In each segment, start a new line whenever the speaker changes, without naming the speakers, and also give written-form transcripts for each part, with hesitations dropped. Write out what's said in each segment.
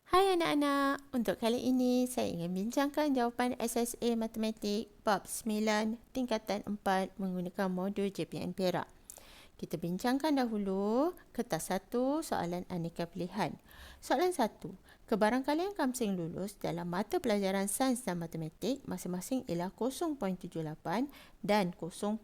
Hai anak-anak, untuk kali ini saya ingin bincangkan jawapan SSA Matematik bab 9 tingkatan 4 menggunakan modul JPM Perak. Kita bincangkan dahulu kertas 1 soalan aneka pilihan. Soalan 1. Kebarangkalian Kamsing lulus dalam mata pelajaran sains dan matematik masing-masing ialah 0.78 dan 0.56.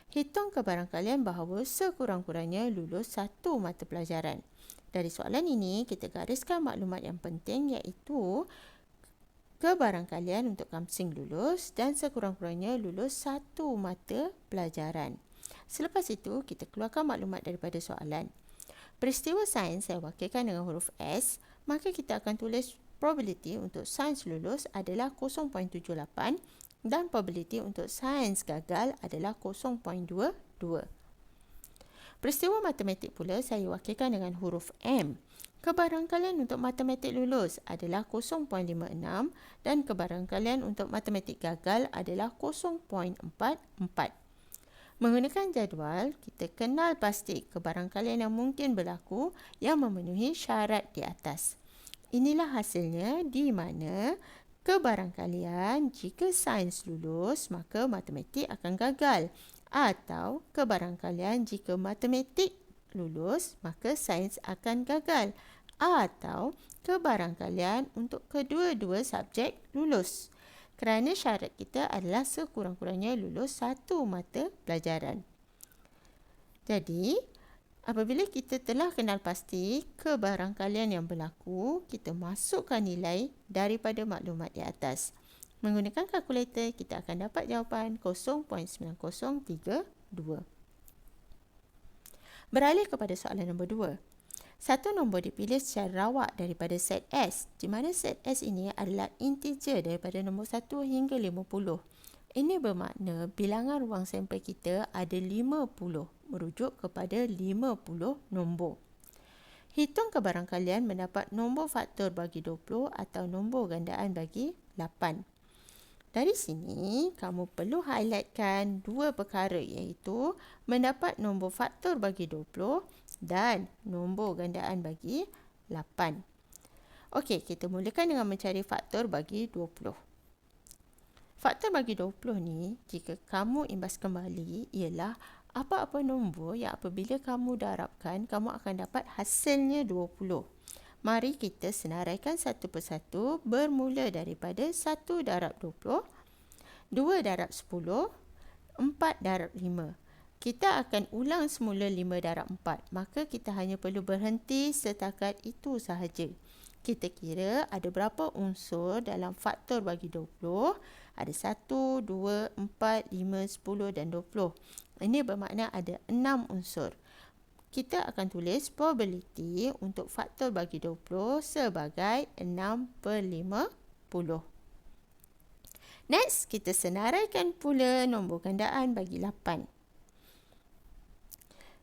Hitung kebarangkalian bahawa sekurang-kurangnya lulus satu mata pelajaran. Dari soalan ini, kita gariskan maklumat yang penting iaitu kebarangkalian untuk Kamsing lulus dan sekurang-kurangnya lulus satu mata pelajaran. Selepas itu, kita keluarkan maklumat daripada soalan. Peristiwa sains saya wakilkan dengan huruf S, maka kita akan tulis probability untuk sains lulus adalah 0.78 dan probability untuk sains gagal adalah 0.22. Peristiwa matematik pula saya wakilkan dengan huruf M. Kebarangkalian untuk matematik lulus adalah 0.56 dan kebarangkalian untuk matematik gagal adalah 0.44. Menggunakan jadual, kita kenal pasti kebarangkalian yang mungkin berlaku yang memenuhi syarat di atas. Inilah hasilnya di mana kebarangkalian jika sains lulus maka matematik akan gagal. Atau kebarangkalian jika matematik lulus, maka sains akan gagal. Atau kebarangkalian untuk kedua-dua subjek lulus. Kerana syarat kita adalah sekurang-kurangnya lulus satu mata pelajaran. Jadi, apabila kita telah kenal pasti kebarangkalian yang berlaku, kita masukkan nilai daripada maklumat di atas. Menggunakan kalkulator, kita akan dapat jawapan 0.9032. Beralih kepada soalan nombor 2. Satu nombor dipilih secara rawak daripada set S, di mana set S ini adalah integer daripada nombor 1 hingga 50. Ini bermakna bilangan ruang sampel kita ada 50, merujuk kepada 50 nombor. Hitung kebarangkalian mendapat nombor faktor bagi 20 atau nombor gandaan bagi 8. Dari sini, kamu perlu highlightkan dua perkara iaitu mendapat nombor faktor bagi 20 dan nombor gandaan bagi 8. Okey, kita mulakan dengan mencari faktor bagi 20. Faktor bagi 20 ni, jika kamu imbas kembali ialah apa-apa nombor yang apabila kamu darabkan, kamu akan dapat hasilnya 20. Mari kita senaraikan satu persatu bermula daripada 1 darab 20, 2 darab 10, 4 darab 5. Kita akan ulang semula 5 darab 4. Maka kita hanya perlu berhenti setakat itu sahaja. Kita kira ada berapa unsur dalam faktor bagi 20. Ada 1, 2, 4, 5, 10 dan 20. Ini bermakna ada 6 unsur. Kita akan tulis probability untuk faktor bagi 20 sebagai 6/50. Next, kita senaraikan pula nombor gandaan bagi 8.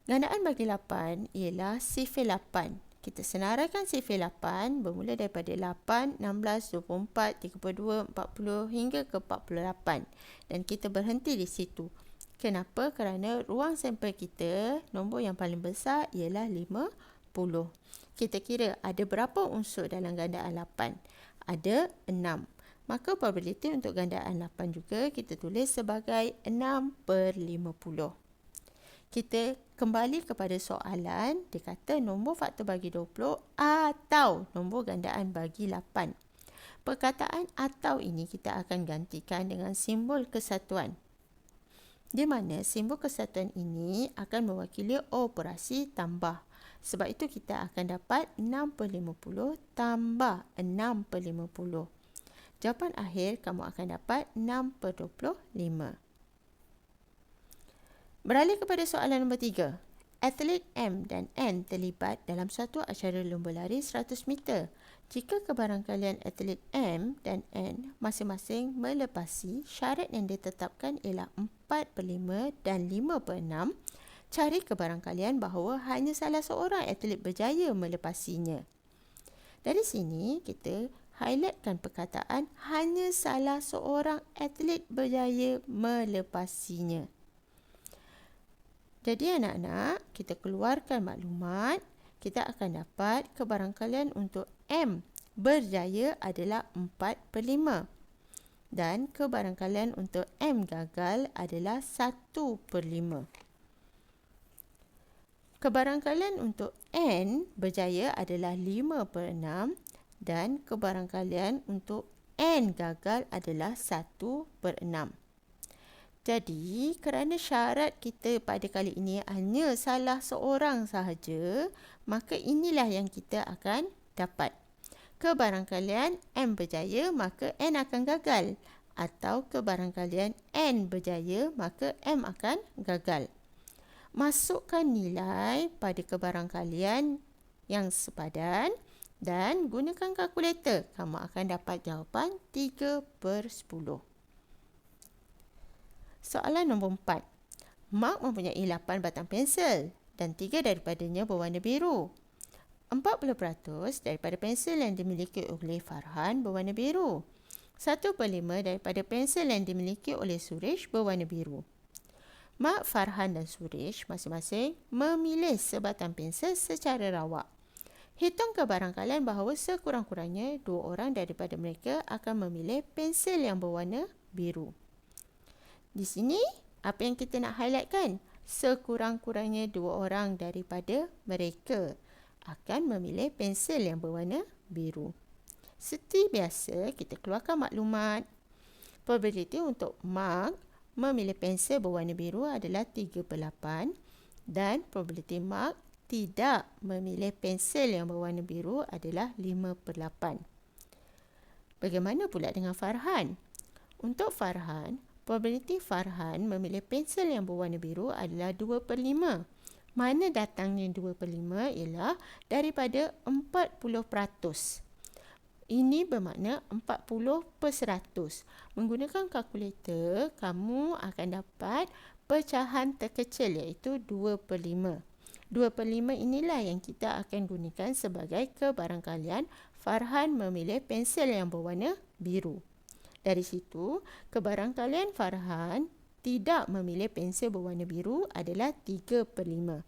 Gandaan bagi 8 ialah sifir 8. Kita senaraikan sifir 8 bermula daripada 8, 16, 24, 32, 40 hingga ke 48. Dan kita berhenti di situ. Kenapa? Kerana ruang sampel kita, nombor yang paling besar ialah 50. Kita kira ada berapa unsur dalam gandaan 8? Ada 6. Maka probability untuk gandaan 8 juga kita tulis sebagai 6/50. Kita kembali kepada soalan, dia kata nombor faktor bagi 20 atau nombor gandaan bagi 8. Perkataan atau ini kita akan gantikan dengan simbol kesatuan. Di mana simbol kesatuan ini akan mewakili operasi tambah. Sebab itu kita akan dapat 6/50 tambah 6/50. Jawapan akhir kamu akan dapat 6/25. Beralih kepada soalan nombor 3. Atlet M dan N terlibat dalam suatu acara lomba lari 100 meter. Jika kebarangkalian atlet M dan N masing-masing melepasi, syarat yang ditetapkan ialah 4/5 dan 5/6. Cari kebarangkalian bahawa hanya salah seorang atlet berjaya melepasinya. Dari sini, kita highlightkan perkataan hanya salah seorang atlet berjaya melepasinya. Jadi anak-anak, kita keluarkan maklumat. kita akan dapat kebarangkalian untuk M berjaya adalah 4/5. Dan kebarangkalian untuk M gagal adalah 1/5. Kebarangkalian untuk N berjaya adalah 5/6 dan kebarangkalian untuk N gagal adalah 1/6. Jadi, kerana syarat kita pada kali ini hanya salah seorang sahaja, maka inilah yang kita akan dapat. Kebarangkalian M berjaya, maka N akan gagal. Atau kebarangkalian N berjaya, maka M akan gagal. Masukkan nilai pada kebarangkalian yang sepadan dan gunakan kalkulator. Kamu akan dapat jawapan 3/10. Soalan nombor 4. Mark mempunyai 8 batang pensel dan 3 daripadanya berwarna biru. 40% daripada pensel yang dimiliki oleh Farhan berwarna biru. 1/5 daripada pensel yang dimiliki oleh Suresh berwarna biru. Mark, Farhan dan Suresh masing-masing memilih sebatang pensel secara rawak. Hitung kebarangkalian bahawa sekurang-kurangnya 2 orang daripada mereka akan memilih pensel yang berwarna biru. Di sini, apa yang kita nak highlightkan? Sekurang-kurangnya 2 orang daripada mereka akan memilih pensel yang berwarna biru. Seperti biasa, kita keluarkan maklumat. Probabiliti untuk Mark memilih pensel berwarna biru adalah 3/8 dan probabiliti Mark tidak memilih pensel yang berwarna biru adalah 5/8. Bagaimana pula dengan Farhan? Untuk Farhan, probabiliti Farhan memilih pensel yang berwarna biru adalah 2/5. Mana datangnya 2/5 ialah daripada 40%. Ini bermakna 40/100. Menggunakan kalkulator, kamu akan dapat pecahan terkecil iaitu 2/5. 2/5 inilah yang kita akan gunakan sebagai kebarangkalian Farhan memilih pensel yang berwarna biru. Dari situ, kebarangkalian Farhan tidak memilih pensel berwarna biru adalah 3/5.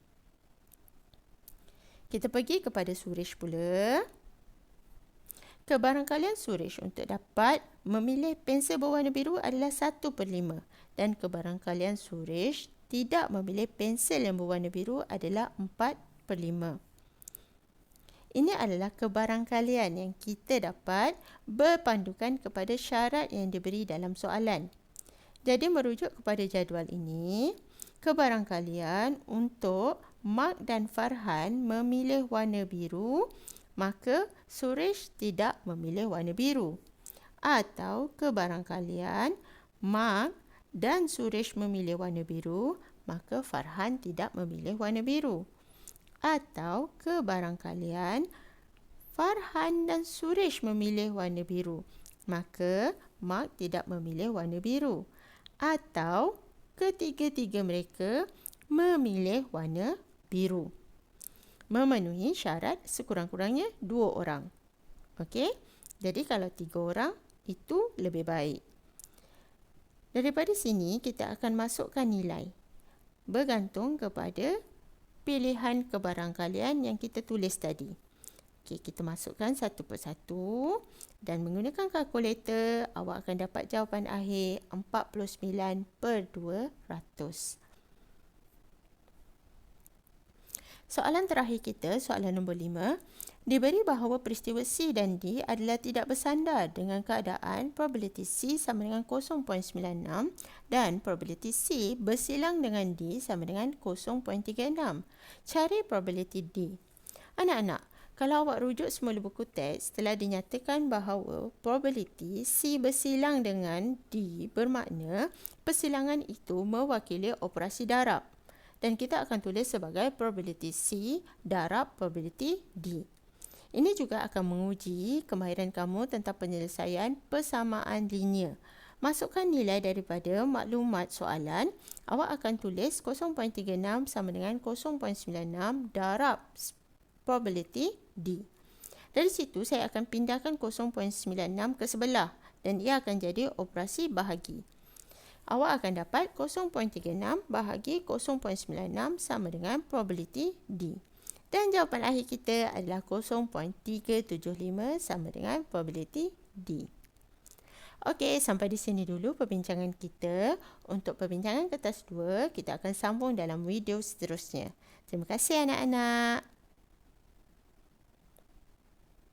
Kita pergi kepada Suresh pula. Kebarangkalian Suresh untuk dapat memilih pensel berwarna biru adalah 1/5 dan kebarangkalian Suresh tidak memilih pensel yang berwarna biru adalah 4/5. Ini adalah kebarangkalian yang kita dapat berpandukan kepada syarat yang diberi dalam soalan. Jadi merujuk kepada jadual ini, kebarangkalian untuk Mark dan Farhan memilih warna biru, maka Suresh tidak memilih warna biru. Atau kebarangkalian Mark dan Suresh memilih warna biru, maka Farhan tidak memilih warna biru. Atau kebarangkalian Farhan dan Suresh memilih warna biru, maka Mark tidak memilih warna biru. Atau ketiga-tiga mereka memilih warna biru. Memenuhi syarat sekurang-kurangnya 2 orang. Okey? Jadi kalau 3 orang itu lebih baik. Daripada sini kita akan masukkan nilai bergantung kepada pilihan kebarangkalian yang kita tulis tadi. Okey, kita masukkan satu persatu dan menggunakan kalkulator awak akan dapat jawapan akhir 49/200. Soalan terakhir kita, soalan nombor 5. Diberi bahawa peristiwa C dan D adalah tidak bersandar dengan keadaan probabiliti C sama dengan 0.96 dan probabiliti C bersilang dengan D sama dengan 0.36. Cari probabiliti D. Anak-anak, kalau awak rujuk semula buku teks, telah dinyatakan bahawa probabiliti C bersilang dengan D bermakna persilangan itu mewakili operasi darab. Dan kita akan tulis sebagai probabiliti C darab probabiliti D. Ini juga akan menguji kemahiran kamu tentang penyelesaian persamaan linear. Masukkan nilai daripada maklumat soalan. Awak akan tulis 0.36 sama dengan 0.96 darab probabiliti D. Dari situ saya akan pindahkan 0.96 ke sebelah dan ia akan jadi operasi bahagi. Awak akan dapat 0.36 bahagi 0.96 sama dengan probabiliti D. Dan jawapan akhir kita adalah 0.375 sama dengan probability D. Okey, sampai di sini dulu perbincangan kita. Untuk perbincangan kertas 2, kita akan sambung dalam video seterusnya. Terima kasih anak-anak.